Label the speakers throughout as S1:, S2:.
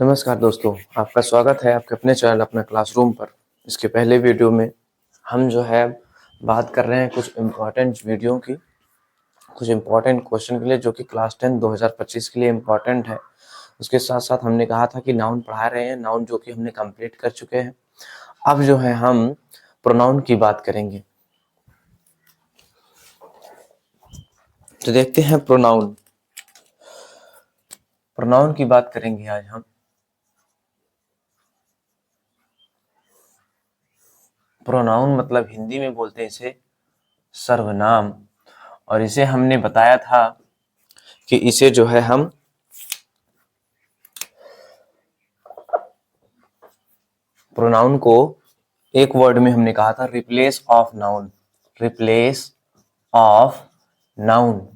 S1: नमस्कार दोस्तों, आपका स्वागत है आपके अपने चैनल अपना क्लासरूम पर। इसके पहले वीडियो में हम जो है बात कर रहे हैं कुछ इम्पोर्टेंट वीडियो की, कुछ इम्पोर्टेंट क्वेश्चन के लिए जो कि क्लास 10 2025 के लिए इम्पोर्टेंट है। उसके साथ साथ हमने कहा था कि नाउन पढ़ा रहे हैं, नाउन जो कि हमने कंप्लीट कर चुके हैं। अब जो है हम प्रोनाउन की बात करेंगे। तो देखते हैं प्रोनाउन की बात करेंगे आज हम। प्रोनाउन मतलब हिंदी में बोलते हैं इसे सर्वनाम, और इसे हमने बताया था कि इसे जो है हम प्रोनाउन को एक वर्ड में हमने कहा था replace of noun. Replace of noun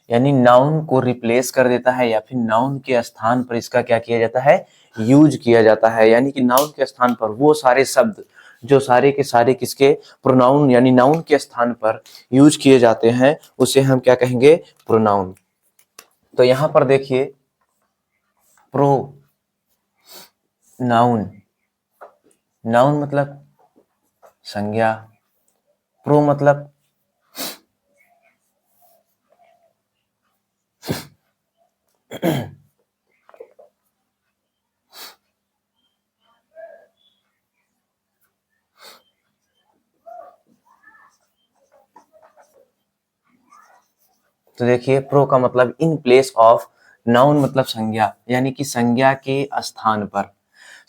S1: यानी नाउन को रिप्लेस कर देता है या फिर नाउन के स्थान पर इसका क्या किया जाता है, यूज किया जाता है। यानी कि नाउन के स्थान पर वो सारे शब्द जो सारे के सारे किसके प्रोनाउन यानी नाउन के स्थान पर यूज किए जाते हैं उसे हम क्या कहेंगे, प्रोनाउन। तो यहां पर देखिए प्रो नाउन, नाउन मतलब संज्ञा, प्रो मतलब तो देखिए प्रो का मतलब इन प्लेस ऑफ, नाउन मतलब संज्ञा यानी कि संज्ञा के स्थान पर।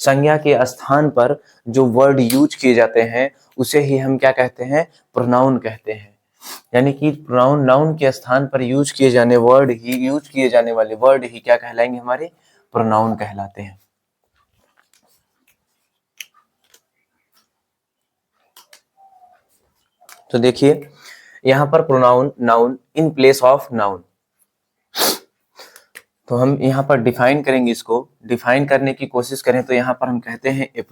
S1: संज्ञा के स्थान पर जो वर्ड यूज किए जाते हैं उसे ही हम क्या कहते हैं, प्रोनाउन कहते हैं। यानी कि प्रोनाउन नाउन के स्थान पर यूज किए जाने वर्ड ही यूज किए जाने वाले वर्ड ही क्या कहलाएंगे, हमारे प्रोनाउन कहलाते हैं। तो देखिए यहाँ पर pronoun noun in place of noun, तो हम यहाँ पर डिफाइन करेंगे। इसको डिफाइन करने की कोशिश करें तो यहाँ पर हम कहते हैं a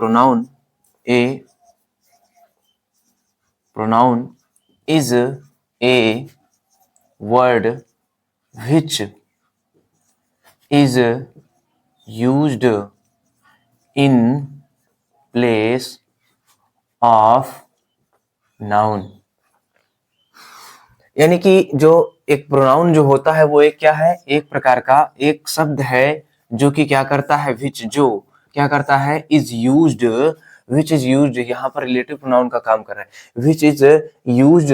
S1: pronoun is a word which is used in place of noun। यानी कि जो एक प्रोनाउन जो होता है वो एक क्या है, एक प्रकार का एक शब्द है जो कि क्या करता है, which जो क्या करता है, is used, which is used यहाँ पर रिलेटिव प्रोनाउन का काम कर रहा है, which is used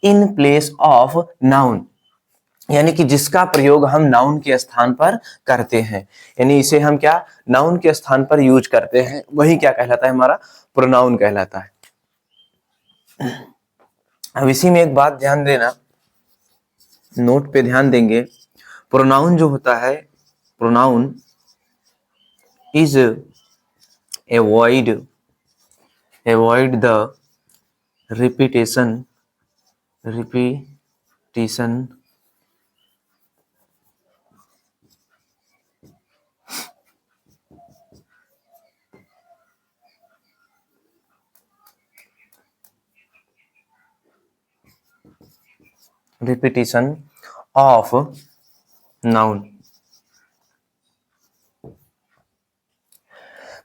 S1: in place of noun यानी कि जिसका प्रयोग हम नाउन के स्थान पर करते हैं। यानी इसे हम क्या नाउन के स्थान पर यूज करते हैं, वही क्या कहलाता है, हमारा प्रोनाउन कहलाता है। अब इसी में एक बात ध्यान देना, नोट पे ध्यान देंगे। प्रोनाउन जो होता है, pronoun is avoid the repetition of noun.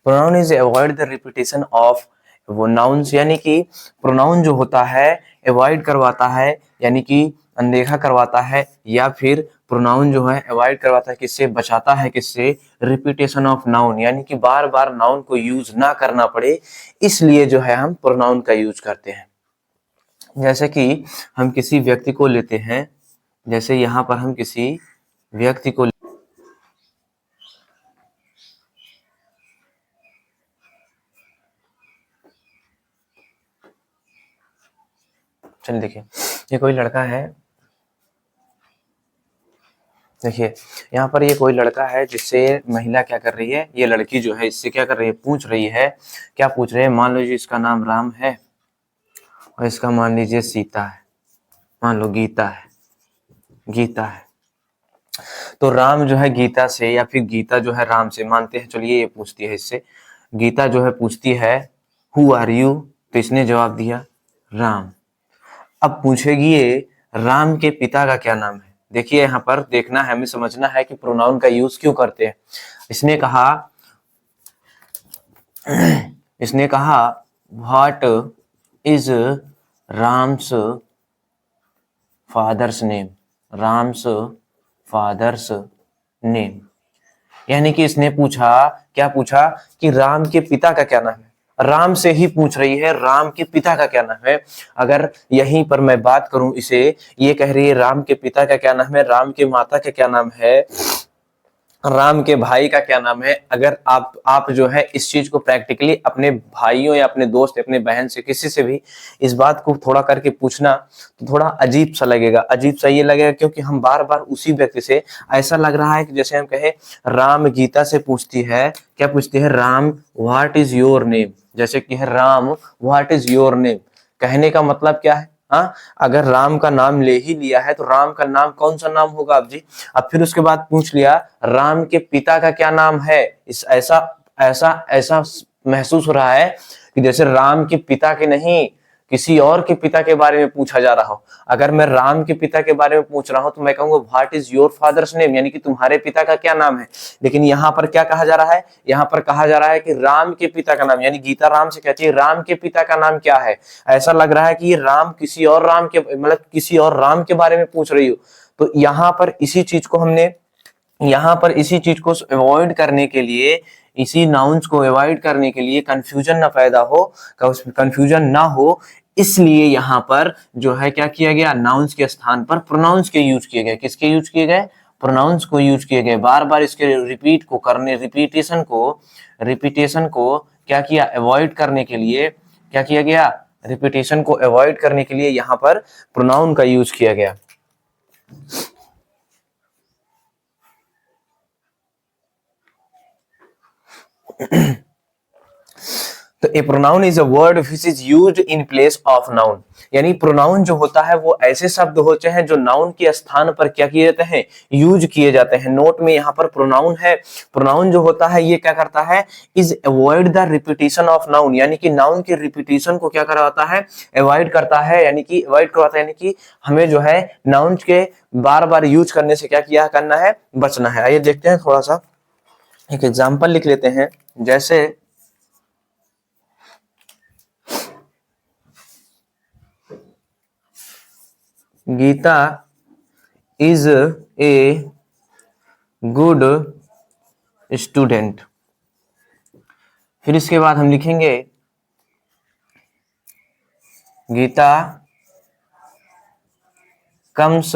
S1: Pronoun is avoid the repetition of वो नाउन्स, यानी कि प्रोनाउन जो होता है अवॉइड करवाता है यानी कि अनदेखा करवाता है, या फिर प्रोनाउन जो है अवॉइड करवाता है, किससे बचाता है, किससे, रिपीटेशन ऑफ नाउन यानी कि बार बार नाउन को यूज ना करना पड़े, इसलिए जो है हम प्रोनाउन का यूज करते हैं। जैसे कि हम किसी व्यक्ति को लेते हैं, जैसे यहाँ पर हम किसी व्यक्ति को चलिए देखिए ये कोई लड़का है, देखिए यहाँ पर ये कोई लड़का है जिससे महिला क्या कर रही है, ये लड़की जो है इससे क्या कर रही है, पूछ रही है। क्या पूछ रहे हैं, मान लीजिए इसका नाम राम है और इसका मान लीजिए सीता है, मान लो गीता है। तो राम जो है गीता से, या फिर गीता जो है राम से, मानते हैं चलिए ये पूछती है इससे, गीता जो है पूछती है हु आर यू, तो इसने जवाब दिया राम। अब पूछेगी ये राम के पिता का क्या नाम है। देखिए यहाँ पर देखना है, हमें समझना है कि प्रोनाउन का यूज क्यों करते हैं। इसने कहा इसने कहा what is Ram's father's name, Ram's father's name. यानी कि इसने पूछा, क्या पूछा कि राम के पिता का क्या नाम है। राम से ही पूछ रही है राम के पिता का क्या नाम है। अगर यहीं पर मैं बात करूं इसे, ये कह रही है राम के पिता का क्या नाम है, राम के माता का क्या नाम है, राम के भाई का क्या नाम है। अगर आप जो है इस चीज को प्रैक्टिकली अपने भाइयों या अपने दोस्त अपने बहन से किसी से भी इस बात को थोड़ा करके पूछना तो थोड़ा अजीब सा लगेगा। अजीब सा ये लगेगा क्योंकि हम बार बार उसी व्यक्ति से, ऐसा लग रहा है कि जैसे हम कहे राम गीता से पूछती है, क्या पूछती है, Ram what is your name. जैसे कि है Ram what is your name, कहने का मतलब क्या है। हाँ, अगर राम का नाम ले ही लिया है तो राम का नाम कौन सा नाम होगा आप जी। अब फिर उसके बाद पूछ लिया राम के पिता का क्या नाम है। इस ऐसा ऐसा ऐसा महसूस हो रहा है कि जैसे राम के पिता के नहीं किसी और के पिता के बारे में पूछा जा रहा हो। अगर मैं राम के पिता के बारे में पूछ रहा हूं तो मैं कहूंगा what is your father's name, यानी कि तुम्हारे पिता का क्या नाम है। लेकिन यहाँ पर क्या कहा जा रहा है, यहाँ पर कहा जा रहा है कि राम के पिता का नाम, यानी गीता राम से कहती है राम के पिता का नाम क्या है। ऐसा लग रहा है कि ये राम किसी और राम के, मतलब किसी और राम के बारे में पूछ रही हो। तो यहाँ पर इसी चीज को हमने, यहाँ पर इसी चीज को अवॉइड करने के लिए, इसी नाउन्स को अवॉइड करने के लिए, कंफ्यूजन ना पैदा हो, कंफ्यूजन ना हो, इसलिए यहाँ पर जो है क्या किया गया, नाउन्स के स्थान पर प्रोनाउंस के यूज किए गए। किसके यूज किए गए, प्रोनाउंस को यूज किए गए। बार बार इसके रिपीट को करने, रिपीटेशन को क्या किया, अवॉइड करने के लिए क्या किया गया, रिपीटेशन को अवॉइड करने के लिए यहाँ पर प्रोनाउन का यूज किया गया। तो a pronoun is a word which is used in place of noun, यानी प्रोनाउन जो होता है वो ऐसे शब्द होते हैं जो नाउन के स्थान पर क्या किए जाते हैं, यूज किए जाते हैं। नोट में यहाँ पर प्रोनाउन है, प्रोनाउन जो होता है ये क्या करता है, is avoid the repetition of noun, यानी कि नाउन के रिपीटेशन को क्या करवाता है, अवॉइड करता है, यानी कि अवॉइड करवाता है, यानी कि हमें जो है नाउन के बार बार यूज करने से क्या किया करना है, बचना है। आइए देखते हैं, थोड़ा सा एक एग्जाम्पल लिख लेते हैं। जैसे Geeta is a good student. फिर इसके बाद हम लिखेंगे Geeta comes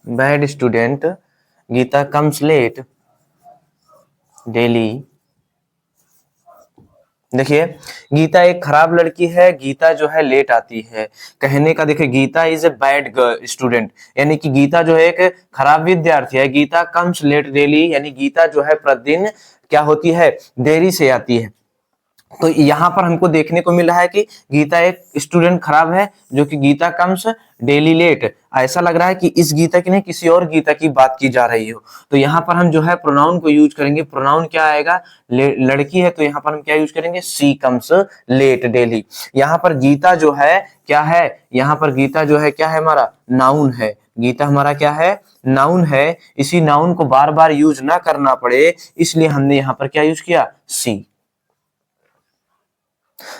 S1: bad student, Geeta comes late daily. देखिए गीता एक खराब लड़की है, गीता जो है लेट आती है। कहने का देखिए Geeta is a bad student, यानी कि गीता जो है एक खराब विद्यार्थी है। गीता कम्स लेट डेली, यानी गीता जो है प्रतिदिन क्या होती है, देरी से आती है। तो यहाँ पर हमको देखने को मिल रहा है कि गीता एक स्टूडेंट खराब है, जो कि गीता कम्स डेली लेट। ऐसा लग रहा है कि इस गीता की नहीं किसी और गीता की बात की जा रही हो। तो यहाँ पर हम जो है प्रोनाउन को यूज करेंगे। प्रोनाउन क्या आएगा, लड़की है तो यहाँ पर हम क्या यूज करेंगे, सी कम्स लेट डेली। यहाँ पर गीता जो है क्या है, यहाँ पर गीता जो है क्या है, हमारा नाउन है। गीता हमारा क्या है, नाउन है। इसी नाउन को बार बार यूज ना करना पड़े इसलिए हमने यहाँ पर क्या यूज किया, सी।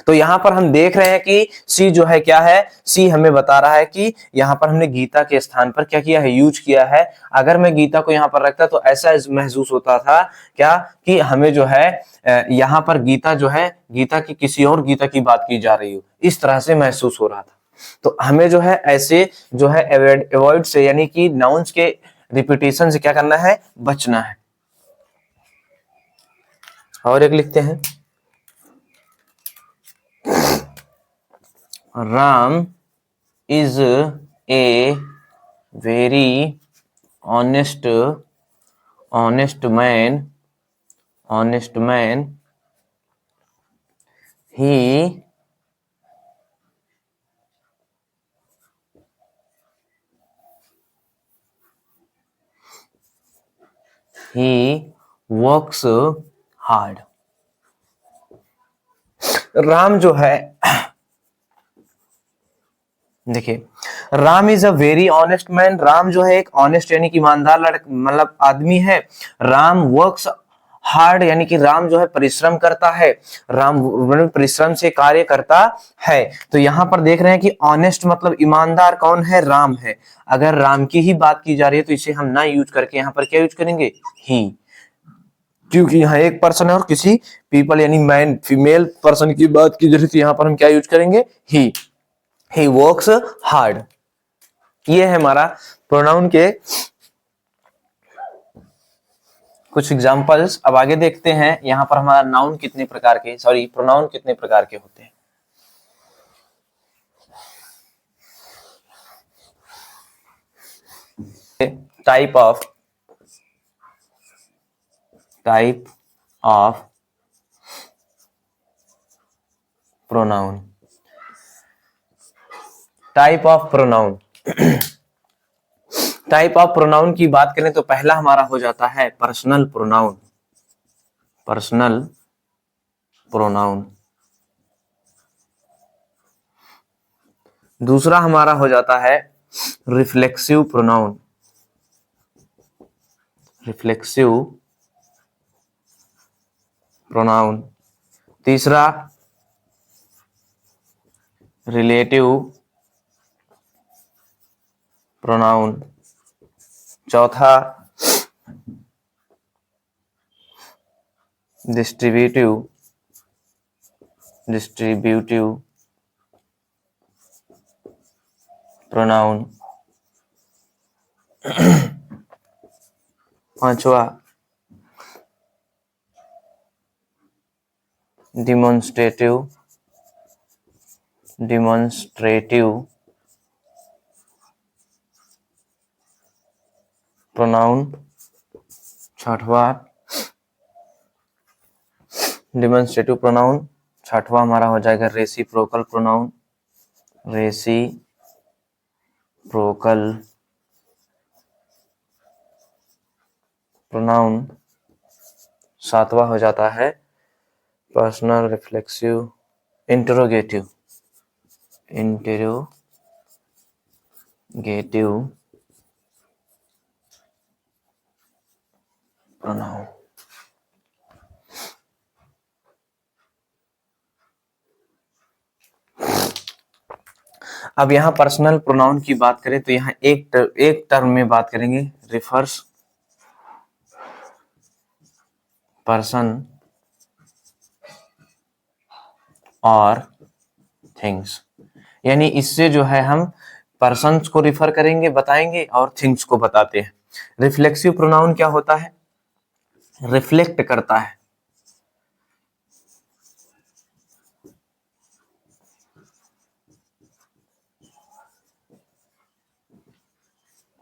S1: तो यहां पर हम देख रहे हैं कि सी जो है क्या है, सी हमें बता रहा है कि यहां पर हमने गीता के स्थान पर क्या किया है, यूज किया है। अगर मैं गीता को यहां पर रखता तो ऐसा महसूस होता था क्या, कि हमें जो है यहां पर गीता जो है, गीता की किसी और गीता की बात की जा रही हो, इस तरह से महसूस हो रहा था। तो हमें जो है ऐसे जो है अवॉइड से, यानी कि नाउन्स के रिपीटेशन से क्या करना है, बचना है। और एक लिखते हैं, Ram is a very honest man. He works hard. Ram जो है, देखिए Ram is a very honest man. Ram जो है एक ऑनेस्ट यानी कि ईमानदार मतलब आदमी है। राम वर्क्स हार्ड यानी कि राम जो है परिश्रम करता है। राम परिश्रम से कार्य करता है। तो यहाँ पर देख रहे हैं कि ऑनेस्ट मतलब ईमानदार कौन है? राम है। अगर राम की ही बात की जा रही है तो इसे हम ना यूज करके यहाँ पर क्या यूज करेंगे? ही, क्योंकि यहाँ एक पर्सन है और किसी पीपल यानी मैन फीमेल पर्सन की बात की जा रही थी, यहाँ पर हम क्या यूज करेंगे? He works hard. ये है हमारा प्रोनाउन के कुछ एग्जांपल्स। अब आगे देखते हैं यहाँ पर हमारा नाउन कितने प्रकार के, सॉरी प्रोनाउन कितने प्रकार के होते हैं। Type of pronoun. Type of pronoun type of pronoun की बात करें तो पहला हमारा हो जाता है पर्सनल प्रोनाउन। Personal pronoun. दूसरा हमारा हो जाता है रिफ्लेक्सिव प्रोनाउन। Reflexive pronoun. तीसरा रिलेटिव प्रोनाउन। चौथा डिस्ट्रीब्यूटिव प्रोनाउन। पांचवा डिमॉन्स्ट्रेटिव प्रोनाउन। छठवा डिमॉन्स्ट्रेटिव प्रोनाउन। छठवा हमारा हो जाएगा रेसिप्रोकल प्रोनाउन। Reciprocal pronoun. सातवां हो जाता है पर्सनल रिफ्लेक्सिव इंटरोगेटिव प्रोनाउन। अब यहाँ पर्सनल प्रोनाउन की बात करें तो यहाँ एक टर्म में बात करेंगे, रिफर्स पर्सन और थिंग्स। यानी इससे जो है हम पर्सन्स को रिफर करेंगे, बताएंगे, और थिंग्स को बताते हैं। रिफ्लेक्सिव प्रोनाउन क्या होता है? रिफ्लेक्ट करता है।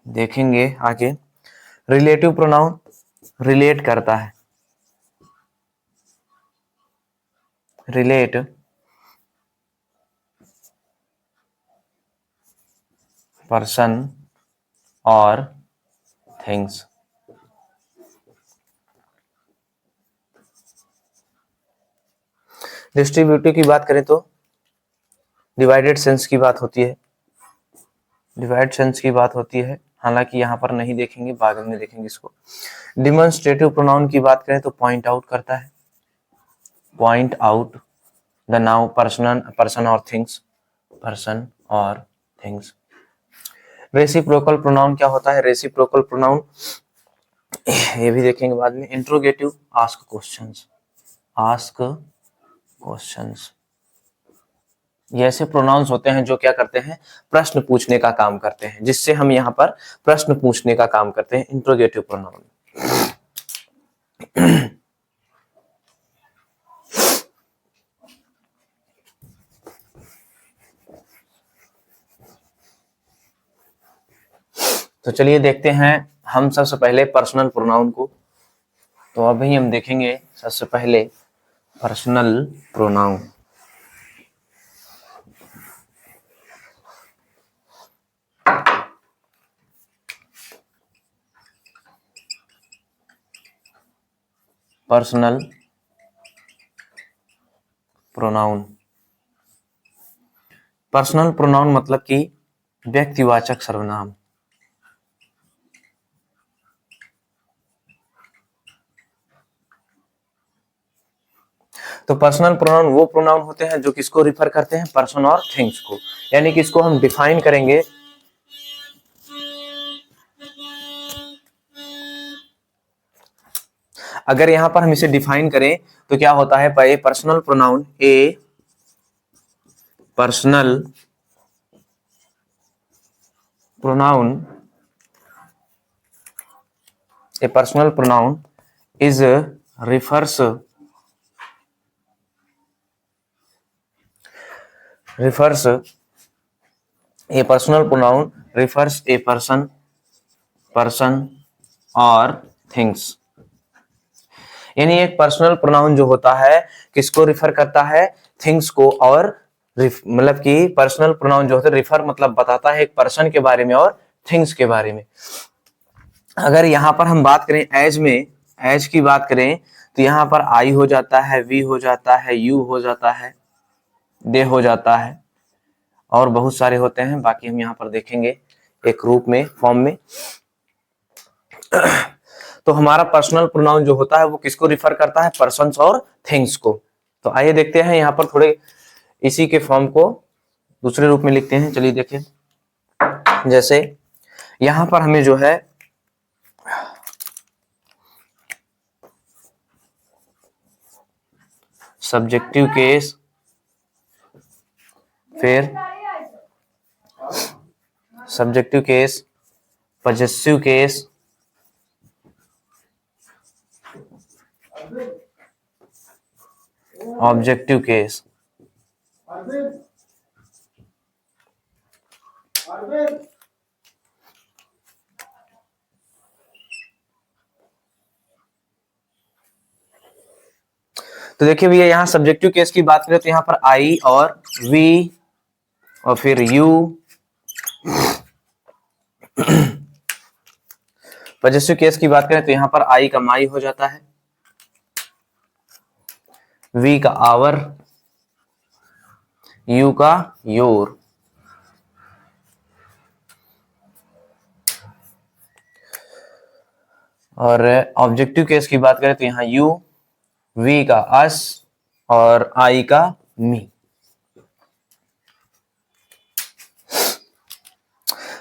S1: देखेंगे आगे। रिलेटिव प्रोनाउन रिलेट करता है। रिलेट पर्सन और थिंग्स। डिस्ट्रीब्यूटिव की बात करें तो डिवाइडेड सेंस की बात होती है। हालांकि यहाँ पर नहीं देखेंगे, बाद में देखेंगे इसको। डिमॉन्स्ट्रेटिव प्रोनाउन की बात करें तो पॉइंट आउट करता है। Point out the now person और थिंग्स। रेसिप्रोकल प्रोनाउन क्या होता है? रेसिप्रोकल प्रोनाउन ये भी देखेंगे बाद में। Interrogative ask questions. ये ऐसे प्रोनाउंस होते हैं जो क्या करते हैं? प्रश्न पूछने का काम करते हैं, जिससे हम यहाँ पर प्रश्न पूछने का काम करते हैं इंट्रोगेटिव प्रोनाउन। तो चलिए देखते हैं हम सबसे पहले पर्सनल प्रोनाउन को। तो अभी हम देखेंगे सबसे पहले पर्सनल प्रोनाउन। पर्सनल प्रोनाउन मतलब कि व्यक्तिवाचक सर्वनाम। तो पर्सनल प्रोनाउन वो प्रोनाउन होते हैं जो किसको रिफर करते हैं, पर्सन और थिंग्स को। यानी कि इसको हम डिफाइन करेंगे, अगर यहां पर हम इसे डिफाइन करें तो क्या होता है, ए personal pronoun, A personal pronoun, A personal pronoun is refers a personal pronoun refers a person और things। यानी एक पर्सनल प्रोनाउन जो होता है किसको रिफर करता है, थिंग्स को, और मतलब कि पर्सनल प्रोनाउन जो होता है रिफर मतलब बताता है एक पर्सन के बारे में और थिंग्स के बारे में। अगर यहाँ पर हम बात करें एज में, एज की बात करें तो यहाँ पर आई हो जाता है, वी हो जाता है, यू हो जाता है, दे हो जाता है, और बहुत सारे होते हैं, बाकी हम यहाँ पर देखेंगे एक रूप में, फॉर्म में। तो हमारा पर्सनल प्रोनाउन जो होता है वो किसको रिफर करता है, पर्सन्स और थिंग्स को। तो आइए देखते हैं यहाँ पर थोड़े इसी के फॉर्म को दूसरे रूप में लिखते हैं। चलिए देखिए, जैसे यहाँ पर हमें जो है सब्जेक्टिव केस, फिर subjective case, possessive case, objective case. तो देखिए भैया, यहाँ सब्जेक्टिव केस की बात करें तो यहाँ पर आई और वी और फिर यू। पजेसिव केस की बात करें तो यहाँ पर आई का माई हो जाता है, वी का आवर, यू का योर। और ऑब्जेक्टिव केस की बात करें तो यहाँ यू, वी का अस और आई का मी।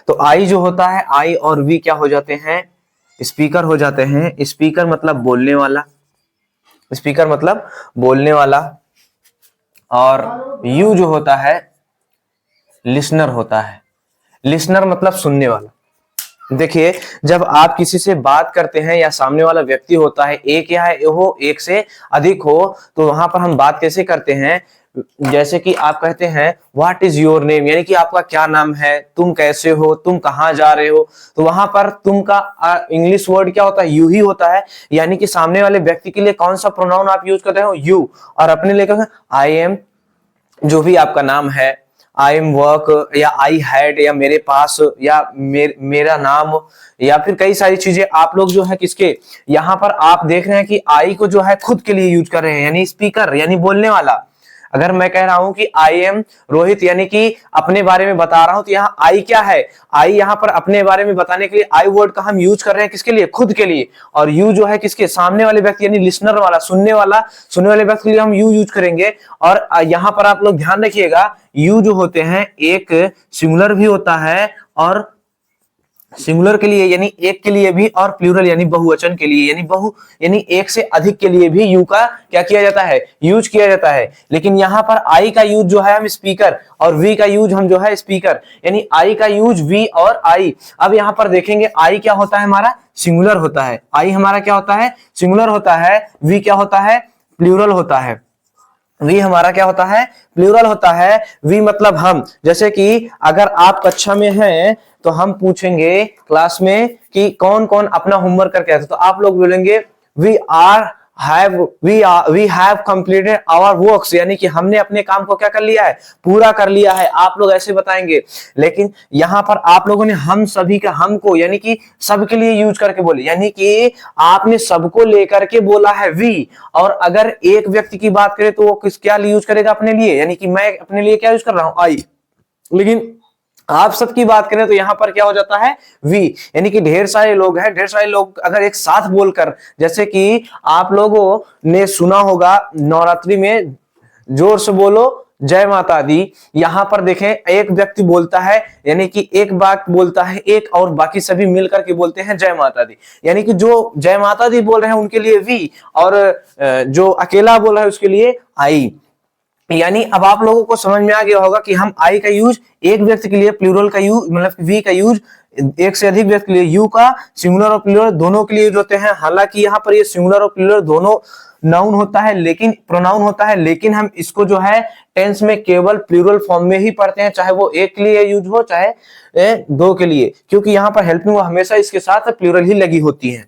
S1: तो आई जो होता है, आई और वी क्या हो जाते हैं, स्पीकर हो जाते हैं। स्पीकर मतलब बोलने वाला, स्पीकर मतलब बोलने वाला, और यू जो होता है लिसनर होता है। लिसनर मतलब सुनने वाला। देखिए, जब आप किसी से बात करते हैं या सामने वाला व्यक्ति होता है, एक या हो एक से अधिक हो, तो वहां पर हम बात कैसे करते हैं, जैसे कि आप कहते हैं व्हाट इज योर नेम, यानी कि आपका क्या नाम है, तुम कैसे हो, तुम कहाँ जा रहे हो। तो वहां पर तुम का इंग्लिश वर्ड क्या होता है, यू ही होता है। यानी कि सामने वाले व्यक्ति के लिए कौन सा प्रोनाउन आप यूज कर रहे हो, यू, और अपने लिए आई एम, जो भी आपका नाम है, आई एम वर्क या आई हैड या मेरे पास या मेरा नाम, या फिर कई सारी चीजें आप लोग जो है किसके, यहाँ पर आप देख रहे हैं कि आई को जो है खुद के लिए यूज कर रहे हैं, यानी स्पीकर यानी बोलने वाला। अगर मैं कह रहा हूं कि आई एम रोहित, यानी कि अपने बारे में बता रहा हूं, तो यहाँ आई क्या है, आई यहाँ पर अपने बारे में बताने के लिए आई वर्ड का हम यूज कर रहे हैं किसके लिए, खुद के लिए। और यू जो है किसके, सामने वाले व्यक्ति यानी लिसनर वाला, सुनने वाले व्यक्ति के लिए हम यू यूज करेंगे। और यहाँ पर आप लोग ध्यान रखिएगा, यू जो होते हैं एक सिंगुलर भी होता है, और सिंगुलर के लिए यानी एक के लिए भी, और प्लूरल यानी बहुवचन के लिए यानी एक से अधिक के लिए भी यू का क्या किया जाता है, यूज किया जाता है। लेकिन यहाँ पर आई का यूज जो है हम स्पीकर, और वी का यूज हम जो है स्पीकर, यानी आई का यूज वी और आई। अब यहाँ पर देखेंगे आई क्या होता है, हमारा सिंगुलर होता है। आई हमारा क्या होता है, सिंगुलर होता है। वी क्या होता है, प्लूरल होता है। वी हमारा क्या होता है, प्लूरल होता है। वी मतलब हम, जैसे कि अगर आप कक्षा में हैं तो हम पूछेंगे क्लास में कि कौन कौन अपना होमवर्क करके आए थे, तो आप लोग बोलेंगे we have completed our works, यानी कि हमने अपने काम को क्या कर लिया है, पूरा कर लिया है। आप लोग ऐसे बताएंगे। लेकिन यहां पर आप लोगों ने हम सभी का, हमको यानी कि सबके लिए यूज करके बोले, यानी कि आपने सबको लेकर के बोला है वी। और अगर एक व्यक्ति की बात करें तो वो क्या यूज करेगा अपने लिए, यानी कि मैं अपने लिए क्या यूज कर रहा हूं, आई। लेकिन आप सबकी बात करें तो यहां पर क्या हो जाता है वी, यानी कि ढेर सारे लोग हैं, ढेर सारे लोग अगर एक साथ बोलकर, जैसे कि आप लोगों ने सुना होगा नवरात्रि में जोर से बोलो जय माता दी, यहां पर देखें एक व्यक्ति बोलता है, यानी कि एक बात बोलता है एक, और बाकी सभी मिलकर के बोलते हैं जय माता दी, यानी कि जो जय माता दी बोल रहे हैं उनके लिए वी, और जो अकेला बोल रहा है उसके लिए आई। यानी अब आप लोगों को समझ में आ गया होगा कि हम आई का यूज एक व्यक्ति के लिए, प्लूरल का यूज मतलब वी का यूज एक से अधिक व्यक्ति के लिए, यू का सिंगुलर और प्लूरल दोनों के लिए यूज होते हैं। हालांकि यहाँ पर ये सिंगुलर और प्लूरल दोनों नाउन होता है, लेकिन प्रोनाउन होता है, लेकिन हम इसको जो है टेंस में केवल प्लूरल फॉर्म में ही पढ़ते हैं, चाहे वो एक के लिए यूज हो चाहे दो के लिए, क्योंकि यहाँ पर हेल्पिंग वो हमेशा इसके साथ प्लूरल ही लगी होती है।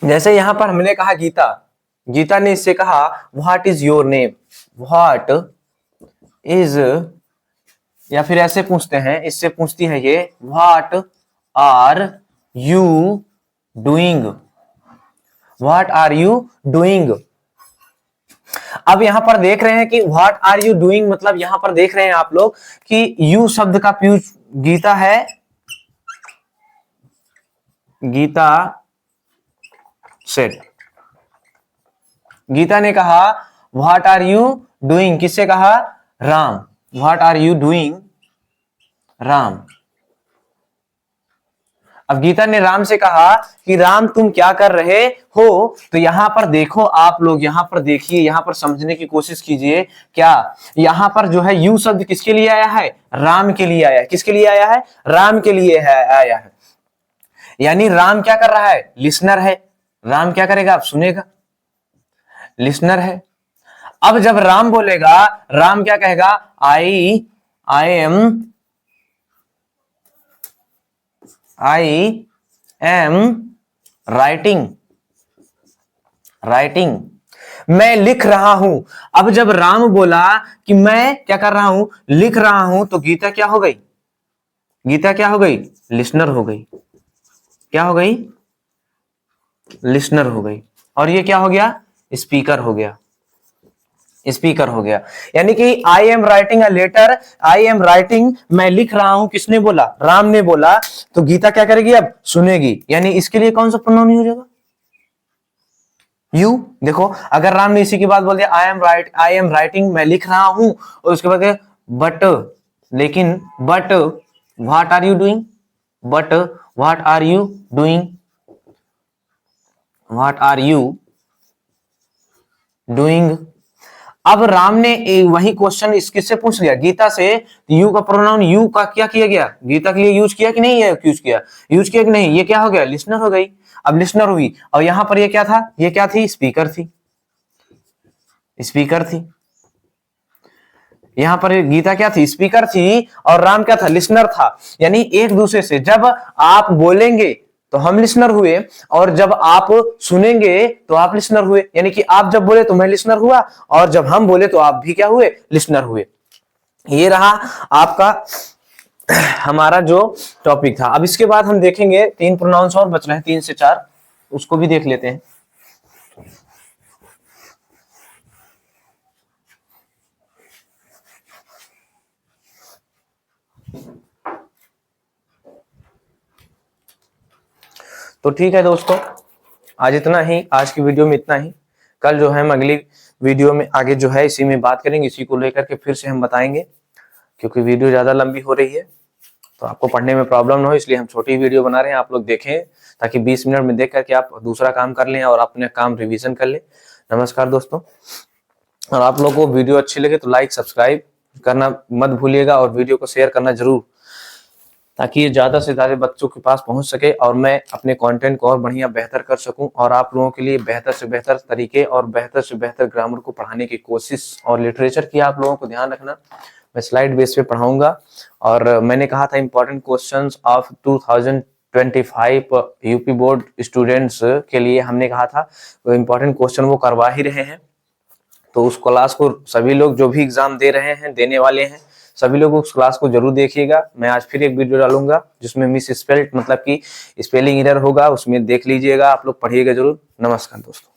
S1: जैसे यहां पर हमने कहा गीता, गीता ने इससे कहा what is your name, what is, या फिर ऐसे पूछते हैं, इससे पूछती है ये what are you doing, what are you doing. अब यहां पर देख रहे हैं कि व्हाट आर यू डूइंग मतलब यहां पर देख रहे हैं आप लोग कि यू शब्द का प्रयोग गीता है, गीता सेड, गीता ने कहा व्हाट आर यू डूइंग, किससे कहा Ram, what are you doing Ram. अब गीता ने राम से कहा कि राम तुम क्या कर रहे हो, तो यहां पर देखो आप लोग, यहां पर देखिए, यहां पर समझने की कोशिश कीजिए, क्या यहां पर जो है यू शब्द किसके लिए आया है, राम के लिए आया है, किसके लिए आया है, राम के लिए है आया है। यानी राम क्या कर रहा है, लिसनर है, राम क्या करेगा, आप सुनेगा, लिसनर है। अब जब राम बोलेगा, राम क्या कहेगा, आई एम राइटिंग, मैं लिख रहा हूं। अब जब राम बोला कि मैं क्या कर रहा हूं, लिख रहा हूं, तो गीता क्या हो गई, गीता क्या हो गई, लिसनर हो गई, क्या हो गई, लिसनर हो गई। और ये क्या हो गया, स्पीकर हो गया, स्पीकर हो गया। यानी कि I am writing a letter, I am writing, मैं लिख रहा हूं, किसने बोला, राम ने बोला, तो गीता क्या करेगी, अब सुनेगी। यानी इसके लिए कौन सा प्रोनाउन यूज होगा, यू। देखो अगर राम ने इसी की बात बोल दिया आई एम राइटिंग, मैं लिख रहा हूं, और उसके बाद बट, लेकिन but what are you doing, but what are you doing, what are you doing. अब राम ने वही क्वेश्चन किससे पूछ लिया, गीता से, यू का प्रोनाउन यू का क्या किया गया, गीता के लिए यूज किया कि नहीं, यूज किया कि नहीं, ये क्या हो गया, लिसनर हो गई। अब लिसनर हुई, और यहां पर ये क्या था, ये क्या थी, स्पीकर थी, स्पीकर थी। यहां पर गीता क्या थी, स्पीकर थी, और राम क्या था, लिसनर था। यानी एक दूसरे से जब आप बोलेंगे तो हम लिसनर हुए, और जब आप सुनेंगे तो आप लिसनर हुए। यानी कि आप जब बोले तो मैं लिसनर हुआ, और जब हम बोले तो आप भी क्या हुए, लिसनर हुए। ये रहा आपका हमारा जो टॉपिक था। अब इसके बाद हम देखेंगे 3 प्रोनाउंस और बच रहे हैं, 3 से 4, उसको भी देख लेते हैं। तो ठीक है दोस्तों, आज इतना ही, आज की वीडियो में इतना ही। कल जो है हम अगली वीडियो में आगे जो है इसी में बात करेंगे, इसी को लेकर के फिर से हम बताएंगे, क्योंकि वीडियो ज्यादा लंबी हो रही है तो आपको पढ़ने में प्रॉब्लम ना हो, इसलिए हम छोटी वीडियो बना रहे हैं, आप लोग देखें, ताकि 20 मिनट में देख करके आप दूसरा काम कर लें और अपने काम रिवीजन कर लें। नमस्कार दोस्तों, और आप लोगों को वीडियो अच्छी लगे तो लाइक सब्सक्राइब करना मत भूलिएगा, और वीडियो को शेयर करना जरूर, ताकि ये ज्यादा से ज्यादा बच्चों के पास पहुंच सके, और मैं अपने कंटेंट को और बढ़िया बेहतर कर सकूं, और आप लोगों के लिए बेहतर से बेहतर तरीके और बेहतर से बेहतर ग्रामर को पढ़ाने की कोशिश, और लिटरेचर की आप लोगों को ध्यान रखना, मैं स्लाइड बेस पे पढ़ाऊंगा। और मैंने कहा था important questions of 2025 UP board students के लिए, हमने कहा था इंपॉर्टेंट क्वेश्चन वो करवा ही रहे हैं। तो उस क्लास को सभी लोग जो भी एग्जाम दे रहे हैं, देने वाले हैं, सभी लोग उस क्लास को जरूर देखिएगा। मैं आज फिर एक वीडियो डालूंगा जिसमें मिस स्पेल्ड मतलब कि स्पेलिंग एरर होगा, उसमें देख लीजिएगा, आप लोग पढ़िएगा जरूर। नमस्कार दोस्तों।